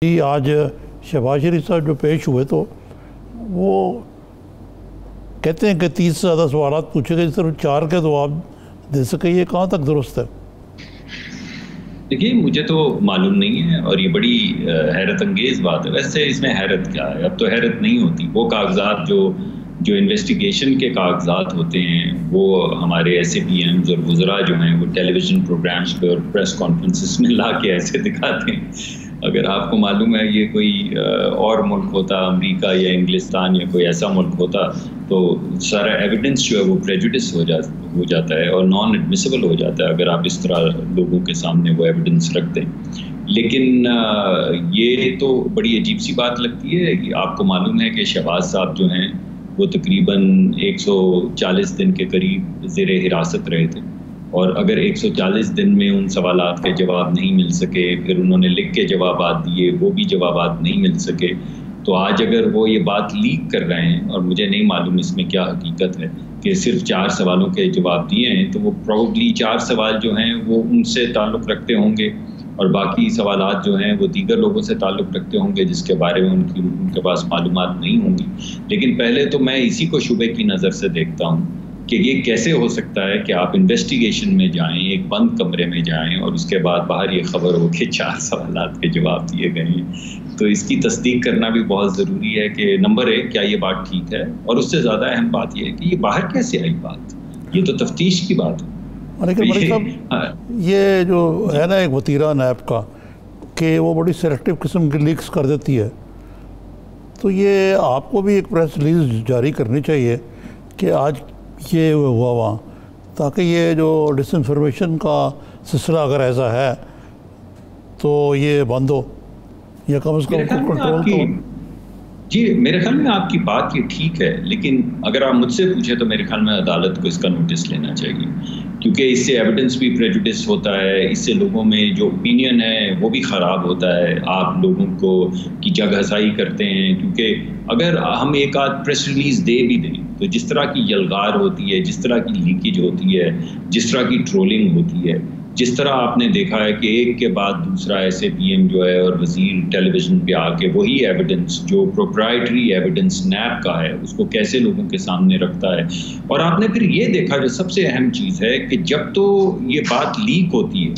जी आज शहबाज शरीफ साहब जो पेश हुए तो वो कहते हैं कि 30 से ज़्यादा सवाल पूछे गए, सिर्फ 4 के जवाब दे सके। ये कहाँ तक दुरुस्त है? देखिए, मुझे तो मालूम नहीं है और ये बड़ी हैरत अंगेज़ बात है। वैसे इसमें हैरत क्या है, अब तो हैरत नहीं होती। वो कागजात जो इन्वेस्टिगेशन के कागजात होते हैं वो हमारे SAPMs और वज़रा जो हैं वो टेलीविज़न प्रोग्राम्स पे और प्रेस कॉन्फ्रेंसेस में ला के ऐसे दिखाते हैं। अगर आपको मालूम है ये कोई और मुल्क होता, अमेरिका या इंग्लिस्तान या कोई ऐसा मुल्क होता, तो सारा एविडेंस जो है वो प्रेजुडिस हो जाता है और नॉन एडमिसिबल हो जाता है अगर आप इस तरह लोगों के सामने वो एविडेंस रखते हैं। लेकिन ये तो बड़ी अजीब सी बात लगती है कि आपको मालूम है कि शहबाज साहब जो हैं वो तकरीबन 140 दिन के करीब ज़ेरे हिरासत रहे थे और अगर 140 दिन में उन सवालात के जवाब नहीं मिल सके, फिर उन्होंने लिख के जवाबात दिए, वो भी जवाबात नहीं मिल सके, तो आज अगर वो ये बात लीक कर रहे हैं और मुझे नहीं मालूम इसमें क्या हकीकत है कि सिर्फ 4 सवालों के जवाब दिए हैं, तो वो प्रोबेबली 4 सवाल जो हैं वो उनसे ताल्लुक़ रखते होंगे और बाकी सवालात जो हैं वो दीगर लोगों से ताल्लुक़ रखते होंगे जिसके बारे में उनके पास मालूमात नहीं होंगी। लेकिन पहले तो मैं इसी को शुबे की नज़र से देखता हूँ कि ये कैसे हो सकता है कि आप इन्वेस्टिगेशन में जाएं, एक बंद कमरे में जाएं और उसके बाद बाहर ये खबर हो कि 4 सवालात के जवाब दिए गए हैं। तो इसकी तस्दीक करना भी बहुत ज़रूरी है कि नंबर 1 क्या ये बात ठीक है, और उससे ज़्यादा अहम बात ये है कि ये बाहर कैसे आई बात। ये तो तफ्तीश की बात है। लेकिन मलिक साहब ये जो है ना एक वतीरा नैब का कि वो बड़ी सेलेक्टिव किस्म की लीक्स कर देती है, तो ये आपको भी एक प्रेस रिलीज जारी करनी चाहिए कि आज ये हुआ वहाँ, ताकि ये जो डिसइंफॉर्मेशन का सिलसिला अगर ऐसा है तो ये बंद हो या कम से कम कंट्रोल तो। जी, मेरे ख्याल में आपकी बात ये ठीक है, लेकिन अगर आप मुझसे पूछे तो मेरे ख्याल में अदालत को इसका नोटिस लेना चाहिए, क्योंकि इससे एविडेंस भी प्रेजुडिस होता है, इससे लोगों में जो ओपिनियन है वो भी ख़राब होता है। आप लोगों को की जगहसाई करते हैं, क्योंकि अगर हम एक आध प्रेस रिलीज़ दे भी दें तो जिस तरह की यलगार होती है, जिस तरह की लीकेज होती है, जिस तरह की ट्रोलिंग होती है, जिस तरह आपने देखा है कि एक के बाद दूसरा SAPM जो है और वज़ीर टेलीविज़न पे आके वही एविडेंस जो प्रोप्राइटरी एविडेंस नैब का है उसको कैसे लोगों के सामने रखता है। और आपने फिर ये देखा जो सबसे अहम चीज़ है कि जब तो ये बात लीक होती है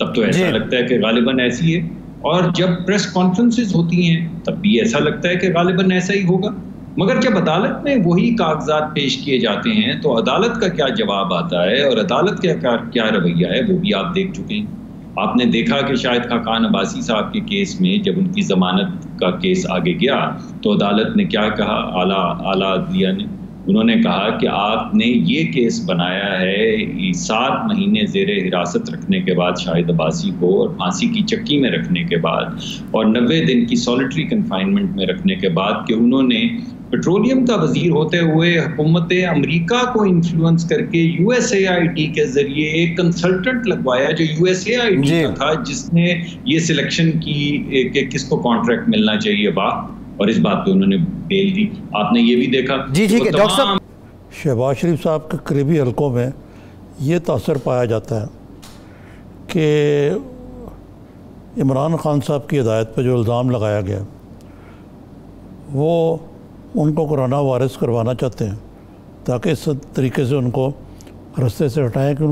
तब तो ऐसा लगता है कि गालिबन ऐसी है, और जब प्रेस कॉन्फ्रेंसेस होती हैं तब भी ऐसा लगता है कि गालिबन ऐसा ही होगा। मगर जब अदालत में वही कागजात पेश किए जाते हैं तो अदालत का क्या जवाब आता है और अदालत का क्या रवैया है वो भी आप देख चुके हैं। आपने देखा कि शाहिद खाकान अब्बासी साहब के केस में जब उनकी ज़मानत का केस आगे गया तो अदालत ने क्या कहा, आला अदलिया ने, उन्होंने कहा कि आपने ये केस बनाया है 7 महीने ज़ेरे हिरासत रखने के बाद शाहिद अब्बासी को और फांसी की चक्की में रखने के बाद और 90 दिन की सॉलिटरी कन्फाइनमेंट में रखने के बाद कि उन्होंने पेट्रोलियम का वजीर होते हुए हुकूमत अमेरिका को इन्फ्लुएंस करके USAID के जरिए एक कंसल्टेंट लगवाया जो USAID का था, जिसने ये सिलेक्शन की कि किसको कॉन्ट्रैक्ट मिलना चाहिए और इस बात पे उन्होंने बेल दी। आपने ये भी देखा। जी ठीक है डॉक्टर साहब। शहबाज शरीफ साहब के करीबी हलकों में ये तासर पाया जाता है कि इमरान खान साहब की हिदायत पर जो इल्ज़ाम लगाया गया वो उनको कोरोना वायरस करवाना चाहते हैं ताकि इस तरीके से उनको रास्ते से हटाएं कि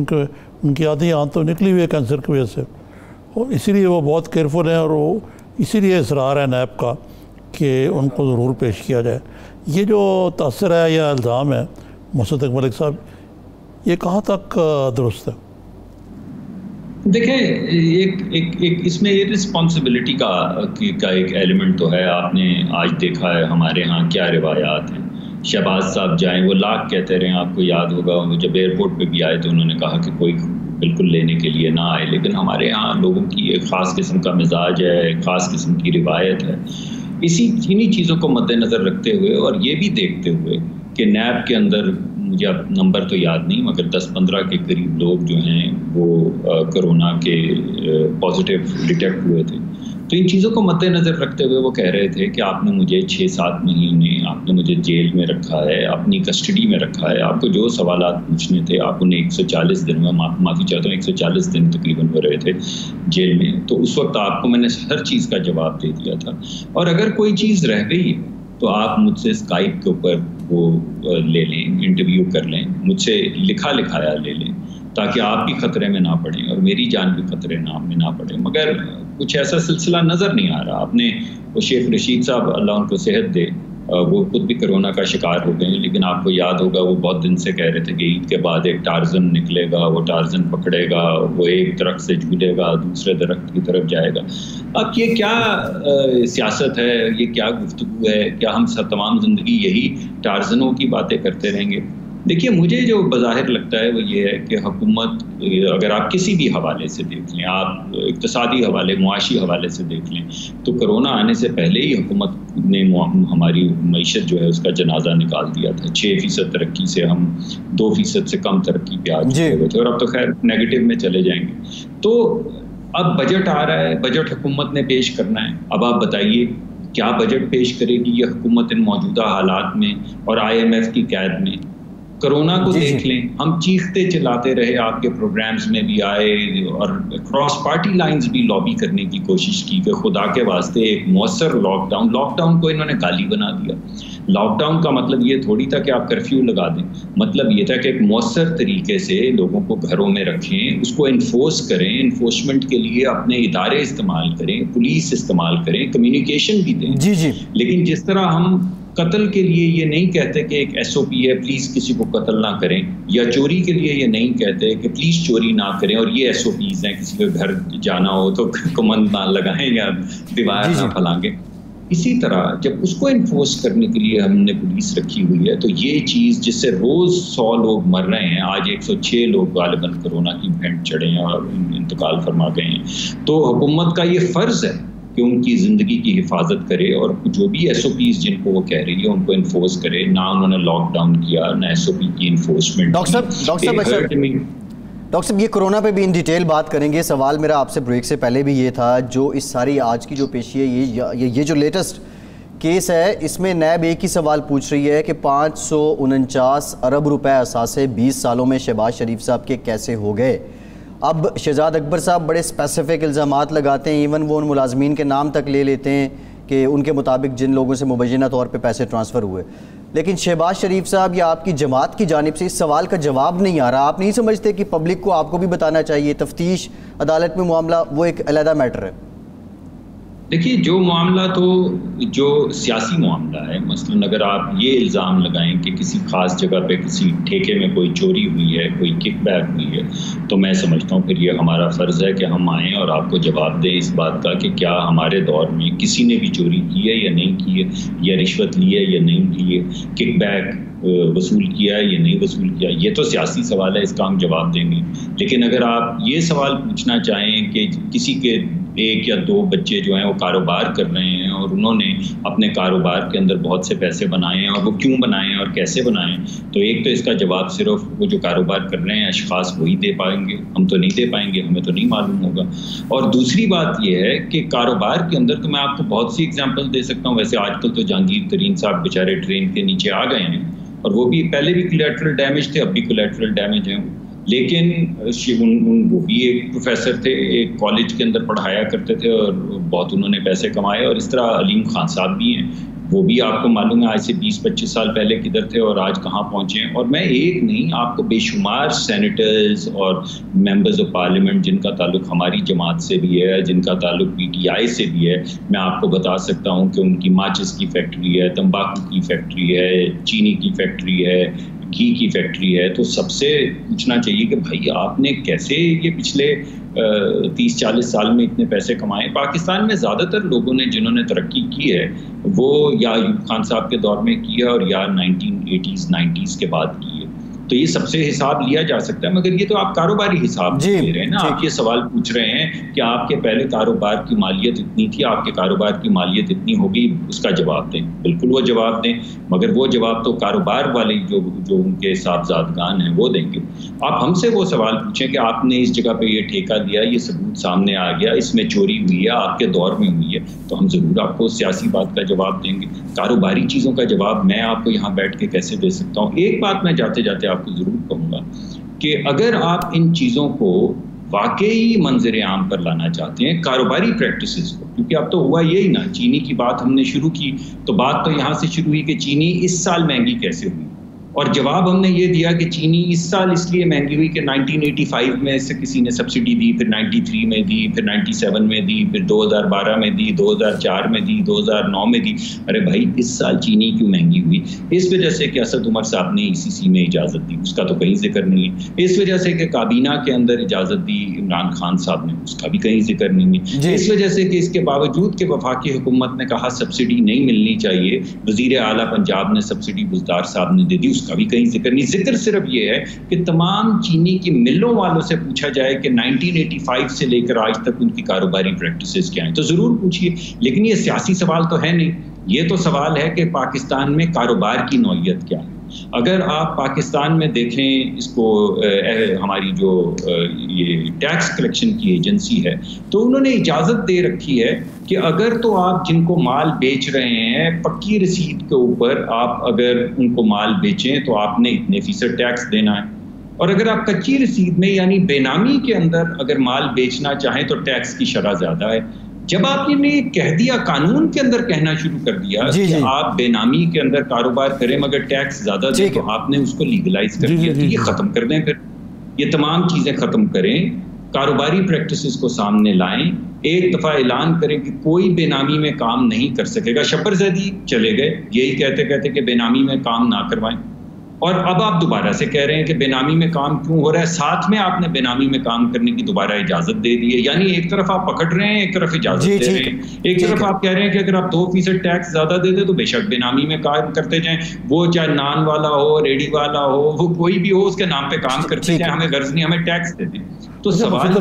उनकी आधी आंत तो निकली हुई है कैंसर की वजह से, और इसीलिए वो बहुत केयरफुल हैं और वो इसीलिए इसरार है नैब का कि उनको ज़रूर पेश किया जाए। ये जो तासर है या इल्ज़ाम है मुसद्दिक़ मलिक साहब, ये कहाँ तक दुरुस्त है? देखें, एक इसमें ये रिस्पॉन्सिबिलिटी का एक एलिमेंट तो है। आपने आज देखा है हमारे यहाँ क्या रिवायात हैं। शहबाज साहब जाएं, वो लाख कहते रहे, आपको याद होगा जब एयरपोर्ट पे भी आए तो उन्होंने कहा कि कोई बिल्कुल लेने के लिए ना आए, लेकिन हमारे यहाँ लोगों की एक ख़ास किस्म का मिजाज है, एक ख़ास किस्म की रिवायत है। इन्हीं चीज़ों को मद्देनज़र रखते हुए और ये भी देखते हुए कि नैब के अंदर, मुझे अब नंबर तो याद नहीं मगर 10-15 के करीब लोग जो हैं वो कोरोना के पॉजिटिव डिटेक्ट हुए थे, तो इन चीज़ों को मद्देनज़र रखते हुए वो कह रहे थे कि आपने मुझे 6-7 महीने आपने मुझे जेल में रखा है, अपनी कस्टडी में रखा है, आपको जो सवालात पूछने थे आप उन्हें 140 दिन में, माफ़ी चाहता हूँ, 140 दिन तकरीबन हो रहे थे जेल में, तो उस वक्त आपको मैंने हर चीज़ का जवाब दे दिया था। और अगर कोई चीज़ रह गई है तो आप मुझसे स्काइप के ऊपर वो ले लें, इंटरव्यू कर लें, मुझसे लिखा लिखाया ले लें, ताकि आप भी खतरे में ना पड़ें और मेरी जान भी खतरे में ना पड़े। मगर कुछ ऐसा सिलसिला नज़र नहीं आ रहा। आपने वो शेख रशीद साहब, अल्लाह उनको सेहत दे, वो खुद भी कोरोना का शिकार हो गए हैं, लेकिन आपको याद होगा वो बहुत दिन से कह रहे थे कि ईद के बाद एक टार्जन निकलेगा, वो टार्जन पकड़ेगा, वो एक दरख्त से झूलेगा, दूसरे दरख्त की तरफ जाएगा। अब ये क्या सियासत है, ये क्या गुफ्तगू है? क्या हम तमाम ज़िंदगी यही टार्जनों की बातें करते रहेंगे? देखिए, मुझे जो बज़ाहिर लगता है वो ये है कि हुकूमत, अगर आप किसी भी हवाले से देख लें, आप इक़्तिसादी हवाले, मुआशी हवाले से देख लें, तो कोरोना आने से पहले ही हुकूमत ने हमारी मईशत जो है उसका जनाजा निकाल दिया था। 6% तरक्की से हम 2% से कम तरक्की पे आ चुके हुए थे, और अब तो खैर नेगेटिव में चले जाएंगे। तो अब बजट आ रहा है, बजट हुकूमत ने पेश करना है। अब आप बताइए क्या बजट पेश करेगी ये हुकूमत इन मौजूदा हालात में और IMF की कैद में? कोरोना को देख लें, हम चीखते चिल्लाते रहे, आपके प्रोग्राम्स में भी आए और क्रॉस पार्टी लाइंस भी लॉबी करने की कोशिश की कि खुदा के वास्ते एक मौसर लॉकडाउन को इन्होंने गाली बना दिया। लॉकडाउन का मतलब ये थोड़ी था कि आप कर्फ्यू लगा दें, मतलब ये था कि एक मौसर तरीके से लोगों को घरों में रखें, उसको इन्फोर्स करें, इन्फोर्समेंट के लिए अपने इदारे इस्तेमाल करें, पुलिस इस्तेमाल करें, कम्युनिकेशन भी दें। जी। लेकिन जिस तरह हम कत्ल के लिए ये नहीं कहते कि एक SOP है प्लीज़ किसी को कत्ल ना करें, या चोरी के लिए ये नहीं कहते कि प्लीज़ चोरी ना करें, और ये SOPs हैं किसी के घर जाना हो तो कमंद ना लगाएं या दीवार ना फैलाएं। इसी तरह जब उसको इन्फोर्स करने के लिए हमने पुलिस रखी हुई है, तो ये चीज़ जिससे रोज़ 100 लोग मर रहे हैं, आज 106 लोग गालिबन कोरोना की भेंट चढ़े हैं और इंतकाल फरमा गए हैं, तो हुकूमत का ये फ़र्ज़ है कि उनकी ज़िंदगी की हिफाजत करे और जो भी SOPs जिनको वो कह रही है उनको इन्फोर्स करे। ना उन्होंने लॉकडाउन किया, ना SOP की इन्फोर्समेंट। डॉक्टर साहब, ये कोरोना पे भी इन डिटेल बात करेंगे। सवाल मेरा आपसे ब्रेक से पहले भी ये था, जो इस सारी आज की जो पेशी है, ये जो लेटेस्ट केस है, इसमें नैब एक ही सवाल पूछ रही है कि 549 अरब रुपए असासे 20 सालों में शहबाज शरीफ साहब के कैसे हो गए। अब शहजाद अकबर साहब बड़े स्पेसिफिक इल्ज़ामात लगाते हैं, इवन वो उन मुलाजमीन के नाम तक ले लेते हैं कि उनके मुताबिक जिन लोगों से मुबैना तौर पे पैसे ट्रांसफ़र हुए, लेकिन शहबाज शरीफ साहब या आपकी जमात की जानिब से इस सवाल का जवाब नहीं आ रहा। आप नहीं समझते कि पब्लिक को आपको भी बताना चाहिए, तफ्तीश अदालत में मामला वो एक अलहदा मैटर है? देखिए, जो मामला तो जो सियासी मामला है, मसलन अगर आप ये इल्ज़ाम लगाएं कि किसी ख़ास जगह पे किसी ठेके में कोई चोरी हुई है, कोई किकबैक हुई है, तो मैं समझता हूँ फिर ये हमारा फ़र्ज़ है कि हम आएँ और आपको जवाब दें इस बात का कि क्या हमारे दौर में किसी ने भी चोरी की है या नहीं की है, या रिश्वत ली है या नहीं ली है, किकबैक वसूल किया है या नहीं वसूल किया। ये तो सियासी सवाल है, इसका हम जवाब देंगे। लेकिन अगर आप ये सवाल पूछना चाहें कि किसी के 1 या 2 बच्चे जो हैं वो कारोबार कर रहे हैं और उन्होंने अपने कारोबार के अंदर बहुत से पैसे बनाए हैं और वो क्यों बनाए हैं और कैसे बनाए हैं, तो एक तो इसका जवाब सिर्फ वो जो कारोबार कर रहे हैं अशखास वही दे पाएंगे, हम तो नहीं दे पाएंगे, हमें तो नहीं मालूम होगा। और दूसरी बात ये है कि कारोबार के अंदर तो मैं आपको बहुत सी एग्जाम्पल दे सकता हूँ। वैसे आजकल तो जहांगीर तरीन साहब बेचारे ट्रेन के नीचे आ गए हैं, और वो भी पहले भी कोलैटरल डैमेज थे, अब भी कोलैटरल डैमेज हैं, लेकिन वो भी एक प्रोफेसर थे, एक कॉलेज के अंदर पढ़ाया करते थे और बहुत उन्होंने पैसे कमाए। और इस तरह अलीम खान साहब भी हैं, वो भी आपको मालूम है आज से 20-25 साल पहले किधर थे और आज कहाँ पहुँचे हैं। और मैं एक नहीं, आपको बेशुमार सेनेटर्स और मेंबर्स ऑफ पार्लियामेंट जिनका ताल्लुक हमारी जमात से भी है, जिनका ताल्लुक PTI से भी है, मैं आपको बता सकता हूँ कि उनकी माचिस की फैक्ट्री है, तंबाकू की फैक्ट्री है, चीनी की फैक्ट्री है, घी की फैक्ट्री है। तो सबसे पूछना चाहिए कि भाई आपने कैसे ये पिछले 30-40 साल में इतने पैसे कमाए। पाकिस्तान में ज़्यादातर लोगों ने जिन्होंने तरक्की की है वो या अयूब खान साहब के दौर में की है और या 1980s 90s के बाद की है। तो ये सबसे हिसाब लिया जा सकता है, मगर ये तो आप कारोबारी हिसाब दे रहे हैं ना। आप ये सवाल पूछ रहे हैं कि आपके पहले कारोबार की मालियत इतनी थी, आपके कारोबार की मालियत इतनी होगी, उसका जवाब दें। बिल्कुल वो जवाब दें, मगर वो जवाब तो कारोबार वाले जो उनके साहबजादगान हैं वो देंगे। आप हमसे वो सवाल पूछें कि आपने इस जगह पे ये ठेका दिया, ये सबूत सामने आ गया, इसमें चोरी हुई है, आपके दौर में हुई है, तो हम ज़रूर आपको सियासी बात का जवाब देंगे। कारोबारी चीज़ों का जवाब मैं आपको यहाँ बैठ के कैसे दे सकता हूँ। एक बात मैं जाते जाते आपको ज़रूर कहूँगा कि अगर आप इन चीज़ों को वाकई मंजर आम पर लाना चाहते हैं, कारोबारी प्रैक्टिसेस को, क्योंकि अब तो हुआ यही ना, चीनी की बात हमने शुरू की तो बात तो यहाँ से शुरू हुई कि चीनी इस साल महंगी कैसे हुई, और जवाब हमने ये दिया कि चीनी इस साल इसलिए महंगी हुई कि 1985 में से किसी ने सब्सिडी दी, फिर 93 में दी, फिर 97 में दी, फिर 2012 में दी, 2004 में दी, 2009 में दी। अरे भाई, इस साल चीनी क्यों महंगी हुई? इस वजह से कि असद उमर साहब ने ECC में इजाज़त दी, उसका तो कहीं जिक्र नहीं है। इस वजह से कि काबीना के अंदर इजाज़त दी इमरान खान साहब ने, उसका भी कहीं जिक्र नहीं है। इस वजह से कि इसके बावजूद कि वफाकी हुकूमत ने कहा सब्सिडी नहीं मिलनी चाहिए, वज़ीर आला पंजाब ने सब्सिडी बुज़दार साहब ने दे दी, उसका भी कहीं जिक्र नहीं। जिक्र सिर्फ ये है कि तमाम चीनी की मिलों वालों से पूछा जाए कि 1985 से लेकर आज तक उनकी कारोबारी प्रैक्टिसेस क्या हैं, तो ज़रूर पूछिए। लेकिन ये सियासी सवाल तो है नहीं, ये तो सवाल है कि पाकिस्तान में कारोबार की नौइयत क्या है। अगर आप पाकिस्तान में देखें इसको, हमारी जो ये टैक्स कलेक्शन की एजेंसी है, तो उन्होंने इजाज़त दे रखी है कि अगर तो आप जिनको माल बेच रहे हैं पक्की रसीद के ऊपर आप अगर उनको माल बेचें तो आपने इतने फीसद टैक्स देना है, और अगर आप कच्ची रसीद में यानी बेनामी के अंदर अगर माल बेचना चाहें तो टैक्स की शरह ज़्यादा है। जब आपने कह दिया, कानून के अंदर कहना शुरू कर दिया कि आप बेनामी के अंदर कारोबार करें मगर टैक्स ज्यादा दें, तो आपने उसको लीगलाइज कर दिया। तो ये खत्म कर दें, फिर ये तमाम चीजें खत्म करें, कारोबारी प्रैक्टिसेस को सामने लाएं, एक दफा ऐलान करें कि कोई बेनामी में काम नहीं कर सकेगा। शब्बर ज़ैदी चले गए यही कहते कहते कि बेनामी में काम ना करवाएं, और अब आप दोबारा से कह रहे हैं कि बेनामी में काम क्यों हो रहा है, साथ में आपने बेनामी में काम करने की दोबारा इजाजत दे दी है। यानी एक तरफ आप पकड़ रहे हैं, एक तरफ इजाजत दे रहे हैं। एक तरफ आप कह रहे हैं कि अगर आप 2% टैक्स ज्यादा दे दे तो बेशक बेनामी में काम करते जाएं, वो चाहे नान वाला हो, रेडी वाला हो, वो कोई भी हो, उसके नाम पे काम करते जाएं, हमें गर्ज नहीं, हमें टैक्स दे दें। तो सवाल